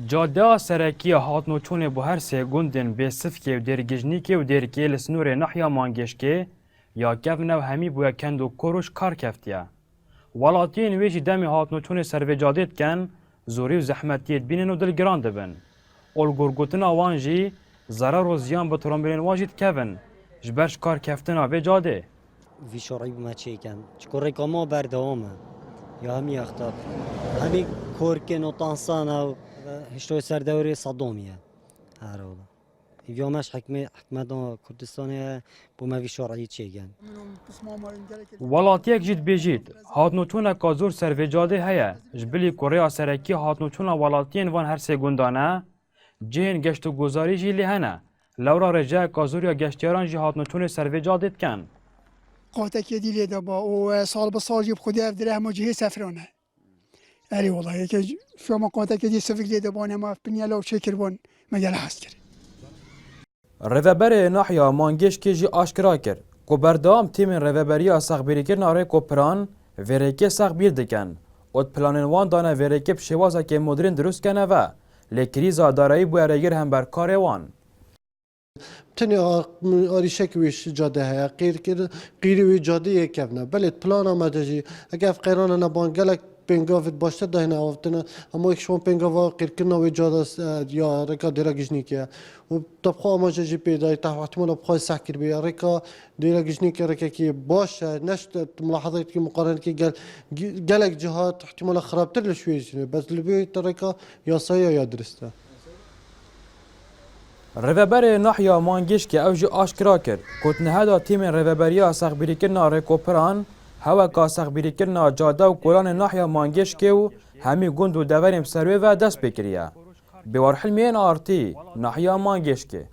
جاده سرکی هاتنوچون بو هر سه گوندن به صفکه و درگجنیکه و درکه لسنور نحیا مانگشکه یا کفنه و همی بویا کند و کروش کار کفتیه. ولاتین ویجی دمی هاتنوچون سر و جادید کن زوری و زحمتیت بینن و دلگران دبن. اولگورگوتن آوانجی ضرر و زیان به ترامبلین واجید کفن جبرش کار کفتن و جاده. وی شرعی بما چیکن چکر رکاما بردامه یا همی اختار همی کورکن و تانسان و هشتوی سردوری صدامیه هر حالا یومش حکمت کردستانی بما وی شرعی چیکن ولاتیک جید بیجید هاتنوچون کازور سر و جاده هیا جبلی کره سرکی هاتنوچون ولاتین وان هر سه گوندانه جین گشت و گزاری جی لهنه لورا رجا کازوریا گشتیاران جی هاتنوچون سر و جادید کن قاطع دیلی دبا و سال به سال جیب خودی افدره همه جهه سفرانه. اری والله که شما قاطع دی سفری دبا نما بنیالا و شکر بون مجال هست کرد. رهبر ناحیه مانگش که جی آشکرا کرد که بردام تیم رهبری ساغبری کردن آره کوپران ورکه ساغبیر دکن و پلانوان دانه ورکه بشوازه که مدرن درست کنه و لکریزا دارایی بو ارگر هم بر کار وان. تنها آریشک ویش جاده های قیری وی جاده یک نه بله پلان آمده جی اگر قیران نبان گلک پنگاوت باشه دهنه آفتنه اما یک شما پنگاوا قیر کنه وی جاده یا رکا دیرگشنی که و طبقا آمده جی پیدا احتمال بخوای سکر بی رکا دیرگشنی که رکا کی باشه نشت ملاحظه که مقارنه که گلک جهات احتمال خرابتر لشویش بس لبی رکا یا سایه یا درسته. رهبر ناحیه مانگش که اوج آشکرا کرد کت نهادا تیم رهبری ساغبری کردن آره کوپران هوا کا ساغبری کردن جاده و کلان ناحیه مانگش که و همی گوند و دوریم سروی و دست بکریه. بوار حلمین آرتی ناحیه مانگش که